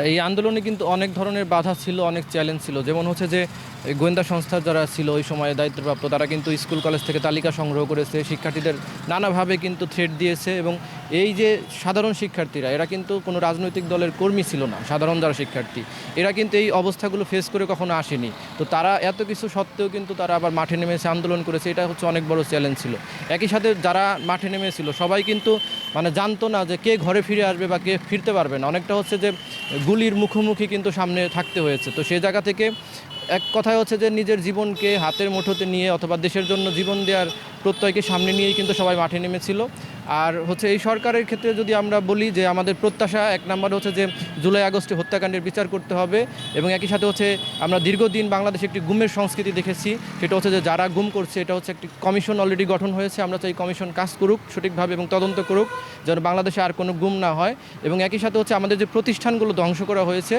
এই আন্দোলনে কিন্তু অনেক ধরনের বাধা ছিল, অনেক চ্যালেঞ্জ ছিল। যেমন হচ্ছে যে এই গোয়েন্দা সংস্থার যারা ছিল ওই সময়ে দায়িত্বপ্রাপ্ত, তারা কিন্তু স্কুল কলেজ থেকে তালিকা সংগ্রহ করেছে, শিক্ষার্থীদের নানাভাবে কিন্তু থ্রেট দিয়েছে। এবং এই যে সাধারণ শিক্ষার্থীরা, এরা কিন্তু কোনো রাজনৈতিক দলের কর্মী ছিল না। সাধারণ যারা শিক্ষার্থী, এরা কিন্তু এই অবস্থাগুলো ফেস করে কখনো আসেনি। তো তারা এত কিছু সত্ত্বেও কিন্তু তারা আবার মাঠে নেমেছে, আন্দোলন করেছে। এটা হচ্ছে অনেক বড় চ্যালেঞ্জ ছিল। একই সাথে যারা মাঠে নেমেছিল সবাই কিন্তু জানতো না যে কে ঘরে ফিরে আসবে বা কে ফিরতে পারবে না। অনেকটা হচ্ছে যে গুলির মুখোমুখি কিন্তু সামনে থাকতে হয়েছে। তো সেই জায়গা থেকে এক কথায় হচ্ছে যে নিজের জীবনকে হাতের মুঠোতে নিয়ে অথবা দেশের জন্য জীবন দেওয়ার প্রত্যয়কে সামনে নিয়েই কিন্তু সবাই মাঠে নেমেছিল। আর হচ্ছে এই সরকারের ক্ষেত্রে যদি আমরা বলি যে আমাদের প্রত্যাশা এক নম্বর হচ্ছে যে জুলাই আগস্টে হত্যাকাণ্ডের বিচার করতে হবে। এবং একই সাথে হচ্ছে আমরা দীর্ঘদিন বাংলাদেশে একটি গুমের সংস্কৃতি দেখেছি। সেটা হচ্ছে যে যারা গুম করছে, এটা হচ্ছে একটি কমিশন অলরেডি গঠন হয়েছে। আমরা চাই কমিশন কাজ করুক সঠিকভাবে এবং তদন্ত করুক, যেন বাংলাদেশে আর কোনো গুম না হয়। এবং একই সাথে হচ্ছে আমাদের যে প্রতিষ্ঠানগুলো ধ্বংস করা হয়েছে,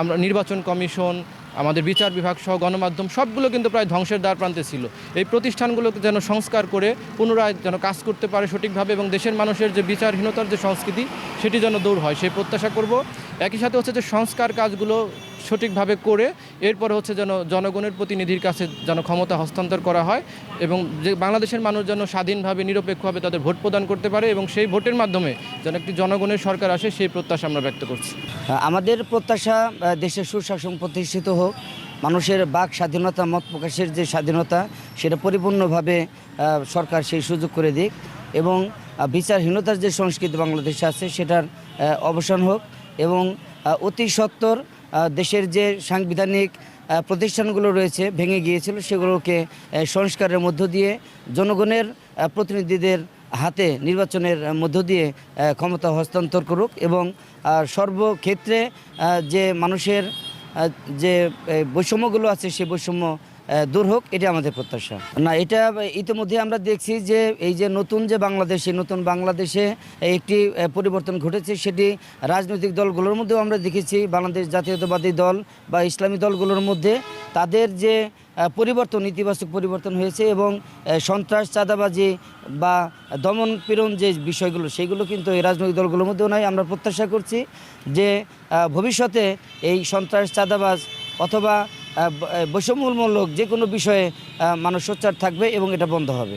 আমরা নির্বাচন কমিশন, আমাদের বিচার বিভাগ সহ গণমাধ্যম সবগুলো কিন্তু প্রায় ধ্বংসের দ্বার প্রান্তে ছিল। এই প্রতিষ্ঠানগুলোকে যেন সংস্কার করে পুনরায় যেন কাজ করতে পারে সঠিকভাবে, এবং দেশের মানুষের যে বিচারহীনতার যে সংস্কৃতি সেটি যেন দূর হয় সেই প্রত্যাশা করব। একই সাথে হচ্ছে যে সংস্কার কাজগুলো সঠিকভাবে করে এরপরে হচ্ছে যেন জনগণের প্রতিনিধির কাছে যেন ক্ষমতা হস্তান্তর করা হয়, এবং যে বাংলাদেশের মানুষ যেন স্বাধীনভাবে নিরপেক্ষভাবে তাদের ভোট প্রদান করতে পারে, এবং সেই ভোটের মাধ্যমে যেন একটি জনগণের সরকার আসে, সেই প্রত্যাশা আমরা ব্যক্ত করছি। আমাদের প্রত্যাশা দেশের সুশাসন প্রতিষ্ঠিত হোক, মানুষের বাক স্বাধীনতা, মত প্রকাশের যে স্বাধীনতা সেটা পরিপূর্ণভাবে সরকার সেই সুযোগ করে দিক, এবং বিচারহীনতার যে সংস্কৃতি বাংলাদেশে আছে সেটার অবসান হোক, এবং অতি সত্বর দেশের যে সাংবিধানিক প্রতিষ্ঠানগুলো রয়েছে ভেঙে গিয়েছিল সেগুলোকে সংস্কারের মধ্য দিয়ে জনগণের প্রতিনিধিদের হাতে নির্বাচনের মধ্য দিয়ে ক্ষমতা হস্তান্তর করুক, এবং সর্বক্ষেত্রে যে মানুষের যে বৈষম্যগুলো আছে সেই বৈষম্য দূর হোক, এটা আমাদের প্রত্যাশা। না, এটা ইতিমধ্যে আমরা দেখছি যে এই যে নতুন যে বাংলাদেশ, এই নতুন বাংলাদেশে একটি পরিবর্তন ঘটেছে। সেটি রাজনৈতিক দলগুলোর মধ্যেও আমরা দেখেছি, বাংলাদেশ জাতীয়তাবাদী দল বা ইসলামী দলগুলোর মধ্যে তাদের যে পরিবর্তন, ইতিবাচক পরিবর্তন হয়েছে, এবং সন্ত্রাস, চাঁদাবাজি বা দমন পীড়ন যে বিষয়গুলো সেইগুলো কিন্তু এই রাজনৈতিক দলগুলোর মধ্যেও নাই। আমরা প্রত্যাশা করছি যে ভবিষ্যতে এই সন্ত্রাস, চাঁদাবাজ অথবা বৈষম্যমূলক যে কোনো বিষয়ে মানুষ সোচ্চার থাকবে এবং এটা বন্ধ হবে।